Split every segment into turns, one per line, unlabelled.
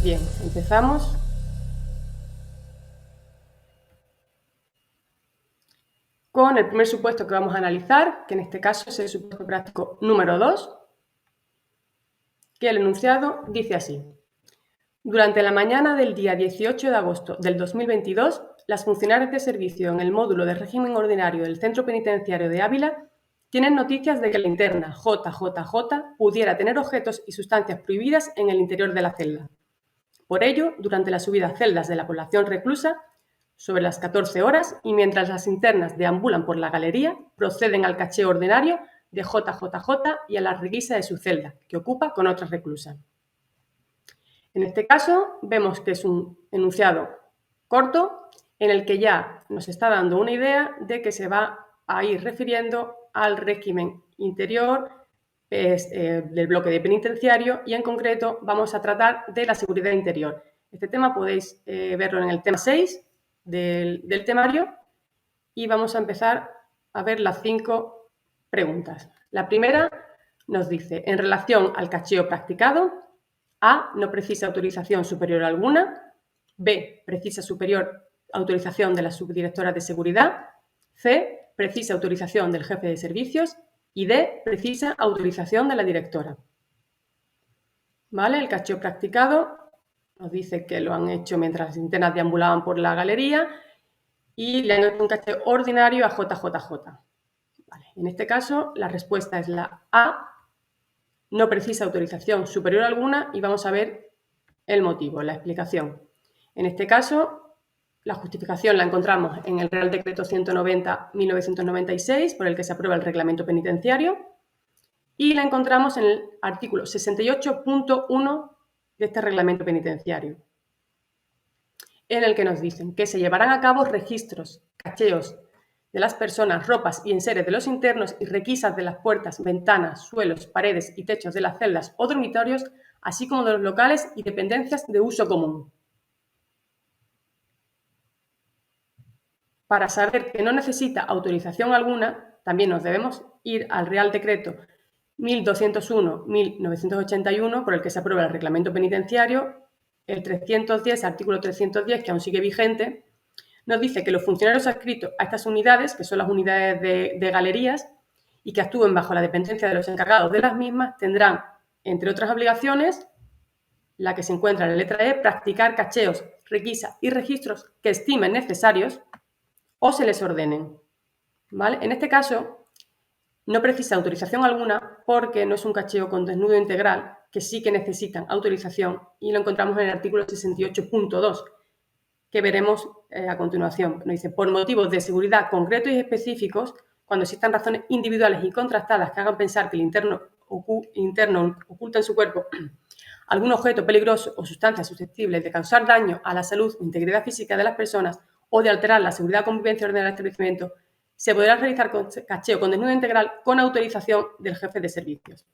Bien, empezamos. Con el primer supuesto que vamos a analizar, que en este caso es el supuesto práctico número 2, que el enunciado dice así. Durante la mañana del día 18 de agosto del 2022, las funcionarias de servicio en el módulo de régimen ordinario del Centro Penitenciario de Ávila tienen noticias de que la interna JJJ pudiera tener objetos y sustancias prohibidas en el interior de la celda. Por ello, durante la subida a celdas de la población reclusa, sobre las 14 horas y mientras las internas deambulan por la galería, proceden al cacheo ordinario de JJJ y a la requisa de su celda, que ocupa con otras reclusas. En este caso, vemos que es un enunciado corto en el que ya nos está dando una idea de que se va a ir refiriendo al régimen interior del bloque de penitenciario y en concreto vamos a tratar de la seguridad interior. Este tema podéis verlo en el tema 6 del temario y vamos a empezar a ver las 5 preguntas. La primera nos dice, en relación al cacheo practicado, A, no precisa autorización superior alguna, B, precisa autorización de la subdirectora de seguridad, C, precisa autorización del jefe de servicios y D, precisa autorización de la directora. ¿Vale? El cacheo practicado nos dice que lo han hecho mientras las internas deambulaban por la galería y le han hecho un cacheo ordinario a JJJ. Vale. En este caso, la respuesta es la A, no precisa autorización superior alguna y vamos a ver el motivo, la explicación. En este caso, la justificación la encontramos en el Real Decreto 190/1996, por el que se aprueba el reglamento penitenciario, y la encontramos en el artículo 68.1 de este reglamento penitenciario, en el que nos dicen que se llevarán a cabo registros, cacheos de las personas, ropas y enseres de los internos y requisas de las puertas, ventanas, suelos, paredes y techos de las celdas o dormitorios, así como de los locales y dependencias de uso común. Para saber que no necesita autorización alguna, también nos debemos ir al Real Decreto 1201/1981, por el que se aprueba el reglamento penitenciario, el 310, artículo 310, que aún sigue vigente, nos dice que los funcionarios adscritos a estas unidades, que son las unidades de galerías, y que actúen bajo la dependencia de los encargados de las mismas, tendrán, entre otras obligaciones, la que se encuentra en la letra E, practicar cacheos, requisas y registros que estimen necesarios o se les ordenen. ¿Vale? En este caso, no precisa autorización alguna porque no es un cacheo con desnudo integral, que sí que necesitan autorización, y lo encontramos en el artículo 68.2, que veremos a continuación. Nos dice, por motivos de seguridad concretos y específicos, cuando existan razones individuales y contrastadas que hagan pensar que el interno oculta en su cuerpo algún objeto peligroso o sustancia susceptible de causar daño a la salud o integridad física de las personas o de alterar la seguridad o convivencia ordinaria del establecimiento, se podrá realizar cacheo con desnudo integral con autorización del jefe de servicios.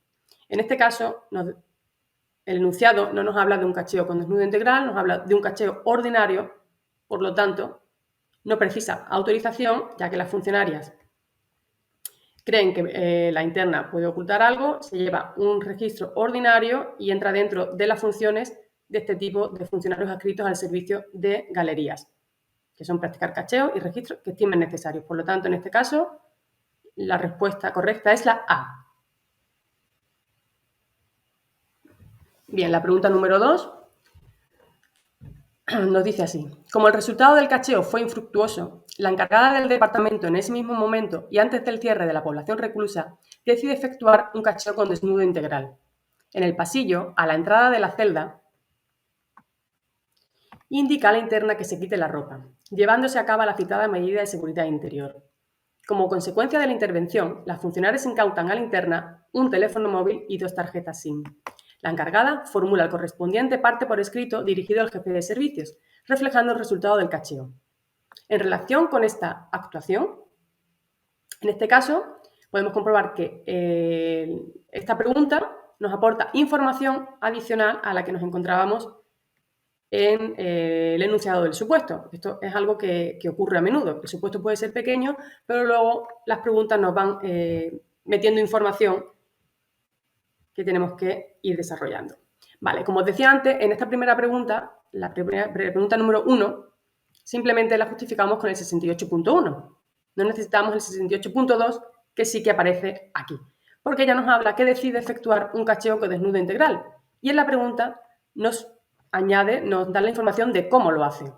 En este caso, el enunciado no nos habla de un cacheo con desnudo integral, nos habla de un cacheo ordinario. Por lo tanto, no precisa autorización, ya que las funcionarias creen que la interna puede ocultar algo, se lleva un registro ordinario y entra dentro de las funciones de este tipo de funcionarios adscritos al servicio de galerías, que son practicar cacheos y registros que estimen necesarios. Por lo tanto, en este caso, la respuesta correcta es la A. Bien, la pregunta número 2 nos dice así. Como el resultado del cacheo fue infructuoso, la encargada del departamento en ese mismo momento y antes del cierre de la población reclusa decide efectuar un cacheo con desnudo integral. En el pasillo, a la entrada de la celda, indica a la interna que se quite la ropa, llevándose a cabo la citada medida de seguridad interior. Como consecuencia de la intervención, las funcionarias incautan a la interna un teléfono móvil y 2 tarjetas SIM. La encargada formula el correspondiente parte por escrito dirigido al jefe de servicios, reflejando el resultado del cacheo. En relación con esta actuación, en este caso, podemos comprobar que esta pregunta nos aporta información adicional a la que nos encontrábamos en el enunciado del supuesto. Esto es algo que ocurre a menudo. El supuesto puede ser pequeño, pero luego las preguntas nos van metiendo información que tenemos que ir desarrollando. Vale, como os decía antes, en esta primera pregunta, la pregunta número 1, simplemente la justificamos con el 68.1. No necesitamos el 68.2, que sí que aparece aquí, porque ya nos habla que decide efectuar un cacheo con desnudo integral. Y en la pregunta nos da la información de cómo lo hace.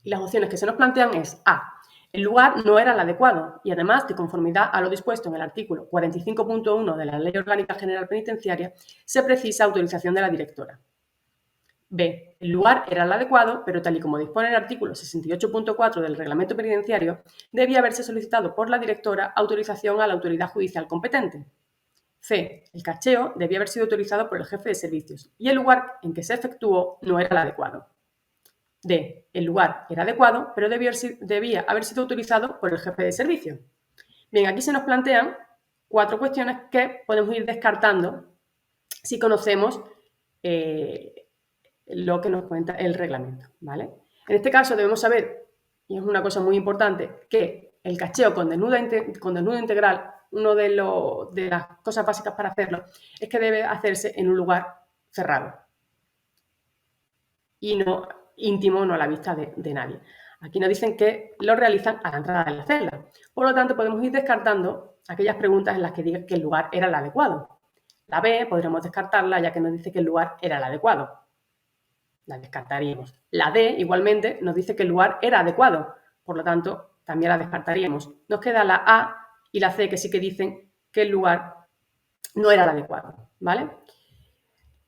Y las opciones que se nos plantean es A. El lugar no era el adecuado y además, de conformidad a lo dispuesto en el artículo 45.1 de la Ley Orgánica General Penitenciaria, se precisa autorización de la directora. B. El lugar era el adecuado, pero tal y como dispone el artículo 68.4 del Reglamento Penitenciario, debía haberse solicitado por la directora autorización a la autoridad judicial competente. C. El cacheo debía haber sido autorizado por el jefe de servicios y el lugar en que se efectuó no era el adecuado. D. El lugar era adecuado, pero debía haber sido autorizado por el jefe de servicio. Bien, aquí se nos plantean 4 cuestiones que podemos ir descartando si conocemos lo que nos cuenta el reglamento, ¿vale? En este caso debemos saber, y es una cosa muy importante, que el cacheo con desnudo integral, una de las cosas básicas para hacerlo, es que debe hacerse en un lugar cerrado y no íntimo, no a la vista de nadie. Aquí nos dicen que lo realizan a la entrada de la celda. Por lo tanto, podemos ir descartando aquellas preguntas en las que diga que el lugar era el adecuado. La B podremos descartarla ya que nos dice que el lugar era el adecuado. La descartaríamos. La D, igualmente, nos dice que el lugar era adecuado. Por lo tanto, también la descartaríamos. Nos queda la A y la C, que sí que dicen que el lugar no era el adecuado, ¿vale?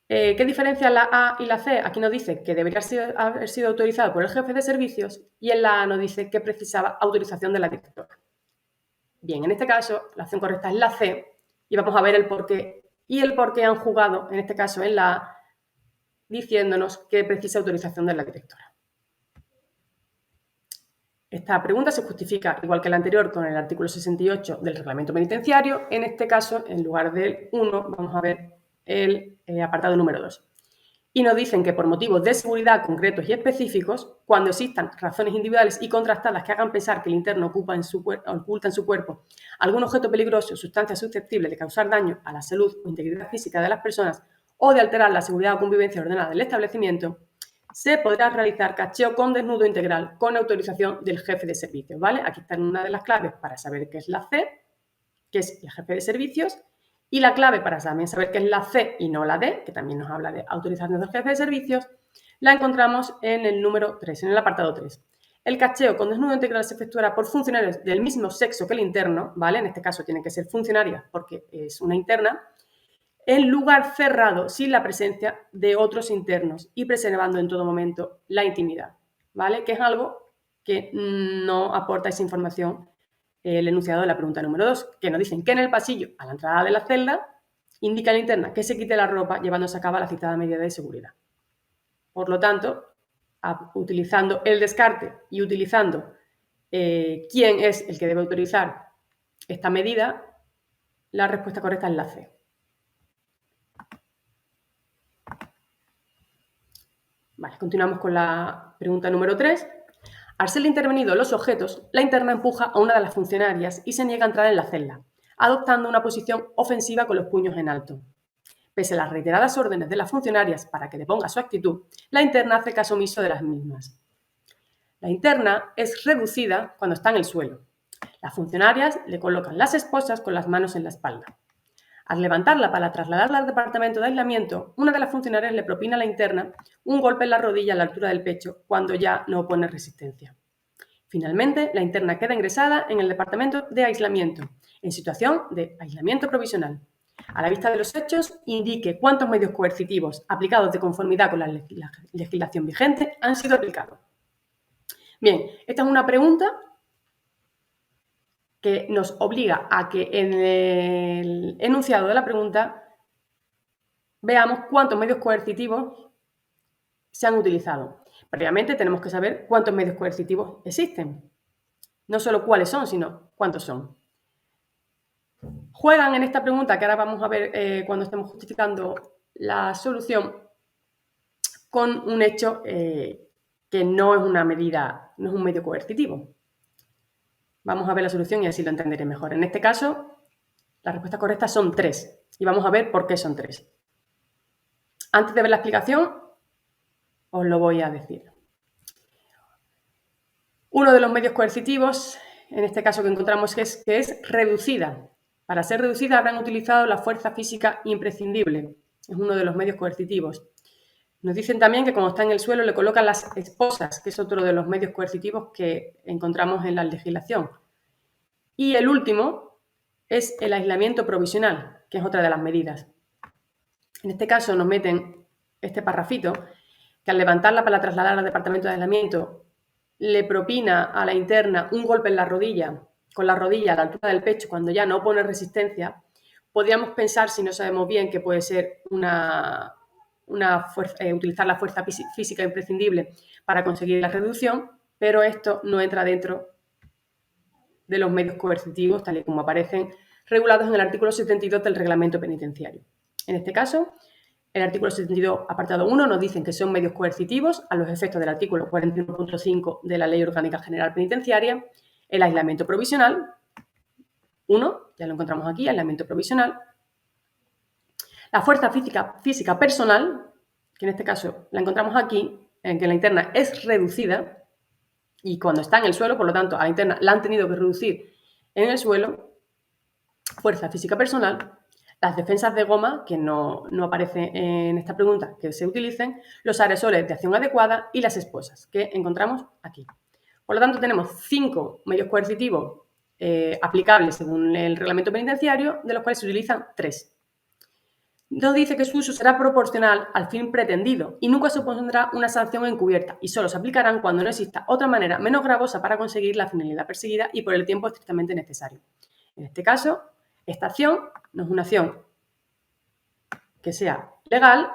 ¿Qué diferencia la A y la C? Aquí nos dice que debería haber sido autorizado por el jefe de servicios y en la A nos dice que precisaba autorización de la directora. Bien, en este caso, la opción correcta es la C y vamos a ver el por qué. Y el por qué han jugado, en este caso, en la A, diciéndonos que precisa autorización de la directora. Esta pregunta se justifica, igual que la anterior, con el artículo 68 del Reglamento Penitenciario. En este caso, en lugar del 1, vamos a ver el apartado número 2. Y nos dicen que por motivos de seguridad concretos y específicos, cuando existan razones individuales y contrastadas que hagan pensar que el interno oculta en su cuerpo algún objeto peligroso o sustancia susceptible de causar daño a la salud o integridad física de las personas o de alterar la seguridad o convivencia ordenada del establecimiento, se podrá realizar cacheo con desnudo integral con autorización del jefe de servicios, ¿vale? Aquí está una de las claves para saber qué es la C, que es el jefe de servicios, y la clave para también saber qué es la C y no la D, que también nos habla de autorización del jefe de servicios, la encontramos en el número 3, en el apartado 3. El cacheo con desnudo integral se efectuará por funcionarios del mismo sexo que el interno, ¿vale? En este caso tienen que ser funcionarias porque es una interna, en lugar cerrado, sin la presencia de otros internos y preservando en todo momento la intimidad, ¿vale? Que es algo que no aporta esa información el enunciado de la pregunta número 2, que nos dicen que en el pasillo, a la entrada de la celda, indica la interna que se quite la ropa llevándose a cabo la citada medida de seguridad. Por lo tanto, utilizando el descarte y utilizando quién es el que debe autorizar esta medida, la respuesta correcta es la C. Vale, continuamos con la pregunta número 3. Al ser intervenido los objetos, la interna empuja a una de las funcionarias y se niega a entrar en la celda, adoptando una posición ofensiva con los puños en alto. Pese a las reiteradas órdenes de las funcionarias para que deponga su actitud, la interna hace caso omiso de las mismas. La interna es reducida cuando está en el suelo. Las funcionarias le colocan las esposas con las manos en la espalda. Al levantarla para trasladarla al departamento de aislamiento, una de las funcionarias le propina a la interna un golpe en la rodilla a la altura del pecho cuando ya no opone resistencia. Finalmente, la interna queda ingresada en el departamento de aislamiento, en situación de aislamiento provisional. A la vista de los hechos, indique cuántos medios coercitivos aplicados de conformidad con la legislación vigente han sido aplicados. Bien, esta es una pregunta que nos obliga a que en el enunciado de la pregunta veamos cuántos medios coercitivos se han utilizado. Previamente tenemos que saber cuántos medios coercitivos existen. No solo cuáles son, sino cuántos son. Juegan en esta pregunta, que ahora vamos a ver cuando estemos justificando la solución, con un hecho que no es una medida, no es un medio coercitivo. Vamos a ver la solución y así lo entenderé mejor. En este caso, la respuesta correcta son 3 y vamos a ver por qué son 3. Antes de ver la explicación, os lo voy a decir. Uno de los medios coercitivos, en este caso que encontramos que es reducida. Para ser reducida habrán utilizado la fuerza física imprescindible. Es uno de los medios coercitivos. Nos dicen también que cuando está en el suelo le colocan las esposas, que es otro de los medios coercitivos que encontramos en la legislación. Y el último es el aislamiento provisional, que es otra de las medidas. En este caso nos meten este parrafito, que al levantarla para trasladar al departamento de aislamiento le propina a la interna un golpe en la rodilla, con la rodilla a la altura del pecho cuando ya no opone resistencia. Podríamos pensar, si no sabemos bien, que puede ser utilizar la fuerza física imprescindible para conseguir la reducción, pero esto no entra dentro de los medios coercitivos, tal y como aparecen regulados en el artículo 72 del Reglamento Penitenciario. En este caso, el artículo 72, apartado 1, nos dicen que son medios coercitivos a los efectos del artículo 41.5 de la Ley Orgánica General Penitenciaria, el aislamiento provisional, 1, ya lo encontramos aquí, aislamiento provisional, la fuerza física personal, que en este caso la encontramos aquí, en que la interna es reducida, y cuando está en el suelo, por lo tanto, a la interna la han tenido que reducir en el suelo, fuerza física personal, las defensas de goma, que no aparece en esta pregunta que se utilicen, los aerosoles de acción adecuada y las esposas, que encontramos aquí. Por lo tanto, tenemos 5 medios coercitivos aplicables según el reglamento penitenciario, de los cuales se utilizan 3. Nos dice que su uso será proporcional al fin pretendido y nunca supondrá una sanción encubierta y solo se aplicarán cuando no exista otra manera menos gravosa para conseguir la finalidad perseguida y por el tiempo estrictamente necesario. En este caso, esta acción no es una acción que sea legal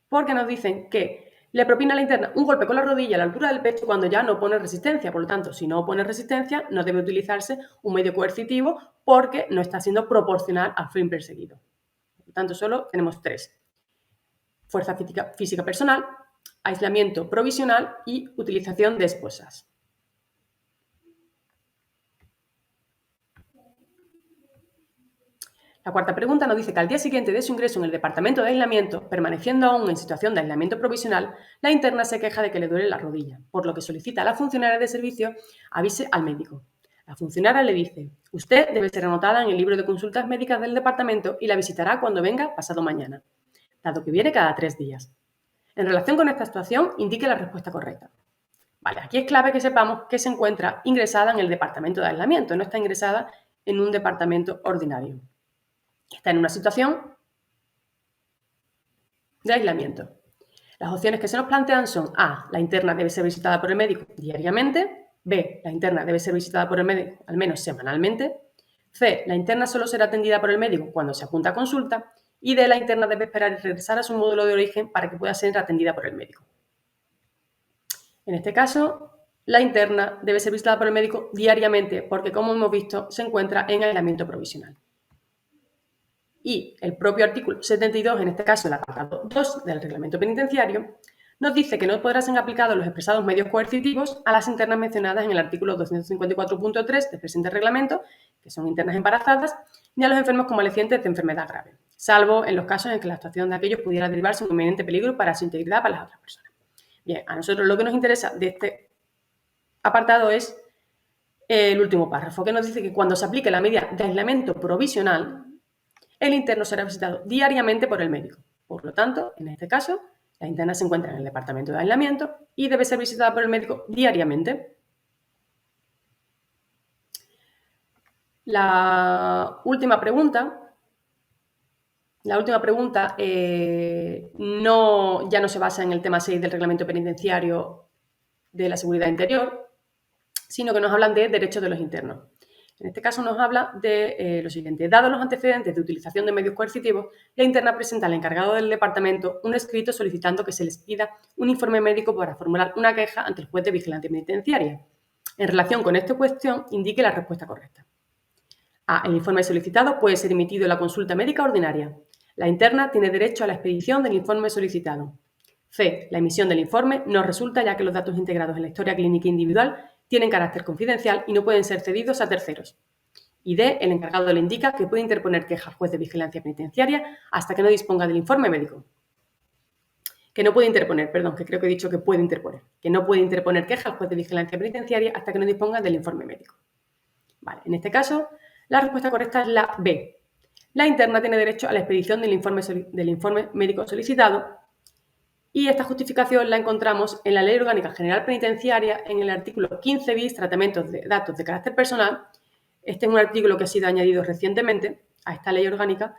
porque nos dicen que le propina a la interna un golpe con la rodilla a la altura del pecho cuando ya no opone resistencia. Por lo tanto, si no opone resistencia, no debe utilizarse un medio coercitivo porque no está siendo proporcional al fin perseguido. Por lo tanto, solo tenemos 3. Fuerza física personal, aislamiento provisional y utilización de esposas. La cuarta pregunta nos dice que al día siguiente de su ingreso en el departamento de aislamiento, permaneciendo aún en situación de aislamiento provisional, la interna se queja de que le duele la rodilla, por lo que solicita a la funcionaria de servicio avise al médico. La funcionaria le dice: usted debe ser anotada en el libro de consultas médicas del departamento y la visitará cuando venga pasado mañana, dado que viene cada 3 días. En relación con esta situación, indique la respuesta correcta. Vale, aquí es clave que sepamos que se encuentra ingresada en el departamento de aislamiento, no está ingresada en un departamento ordinario. Está en una situación de aislamiento. Las opciones que se nos plantean son: A, la interna debe ser visitada por el médico diariamente; B, la interna debe ser visitada por el médico al menos semanalmente; C, la interna solo será atendida por el médico cuando se apunta a consulta; y D, la interna debe esperar y regresar a su módulo de origen para que pueda ser atendida por el médico. En este caso, la interna debe ser visitada por el médico diariamente porque, como hemos visto, se encuentra en aislamiento provisional. Y el propio artículo 72, en este caso el apartado 2 del reglamento penitenciario, nos dice que no podrán ser aplicados los expresados medios coercitivos a las internas mencionadas en el artículo 254.3 del presente reglamento, que son internas embarazadas, ni a los enfermos convalecientes de enfermedad grave, salvo en los casos en que la actuación de aquellos pudiera derivarse un inminente peligro para su integridad para las otras personas. Bien, a nosotros lo que nos interesa de este apartado es el último párrafo, que nos dice que cuando se aplique la medida de aislamiento provisional, el interno será visitado diariamente por el médico. Por lo tanto, en este caso, la interna se encuentra en el departamento de aislamiento y debe ser visitada por el médico diariamente. La última pregunta ya no se basa en el tema 6 del reglamento penitenciario de la seguridad interior, sino que nos hablan de derechos de los internos. En este caso nos habla de lo siguiente: dados los antecedentes de utilización de medios coercitivos, la interna presenta al encargado del departamento un escrito solicitando que se les pida un informe médico para formular una queja ante el juez de vigilancia penitenciaria. En relación con esta cuestión, indique la respuesta correcta. A. El informe solicitado puede ser emitido en la consulta médica ordinaria. La interna tiene derecho a la expedición del informe solicitado. C. La emisión del informe no resulta, ya que los datos integrados en la historia clínica individual tienen carácter confidencial y no pueden ser cedidos a terceros. Y D. El encargado le indica que puede interponer queja al juez de vigilancia penitenciaria hasta que no disponga del informe médico. que no puede interponer, perdón, que creo que he dicho que puede interponer, que no puede interponer queja al juez de vigilancia penitenciaria hasta que no disponga del informe médico. Vale, en este caso, la respuesta correcta es la B. La interna tiene derecho a la expedición del informe médico solicitado y esta justificación la encontramos en la Ley Orgánica General Penitenciaria en el artículo 15 bis, tratamientos de datos de carácter personal. Este es un artículo que ha sido añadido recientemente a esta ley orgánica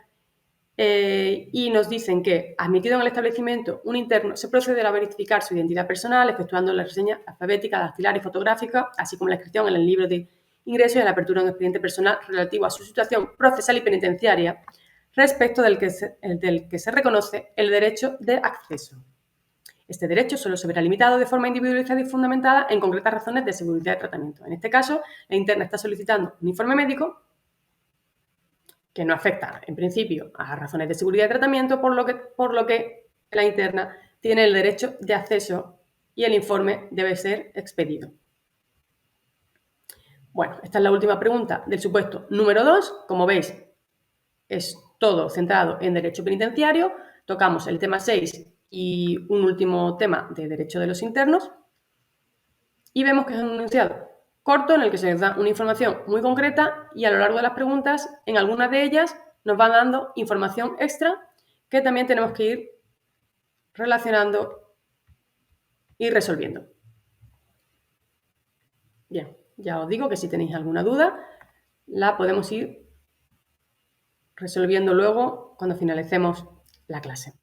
y nos dicen que, admitido en el establecimiento un interno, se procederá a verificar su identidad personal, efectuando la reseña alfabética, dactilar y fotográfica, así como la inscripción en el libro de ingreso y la apertura de un expediente personal relativo a su situación procesal y penitenciaria, respecto del que se reconoce el derecho de acceso. Este derecho solo se verá limitado de forma individualizada y fundamentada en concretas razones de seguridad de tratamiento. En este caso, la interna está solicitando un informe médico que no afecta, en principio, a razones de seguridad de tratamiento, por lo que la interna tiene el derecho de acceso y el informe debe ser expedido. Bueno, esta es la última pregunta del supuesto número 2. Como veis, es todo centrado en derecho penitenciario. Tocamos el tema 6 y un último tema de derecho de los internos. Y vemos que es un enunciado corto en el que se nos da una información muy concreta y a lo largo de las preguntas, en algunas de ellas, nos van dando información extra que también tenemos que ir relacionando y resolviendo. Bien, ya os digo que si tenéis alguna duda, la podemos ir resolviendo luego cuando finalicemos la clase.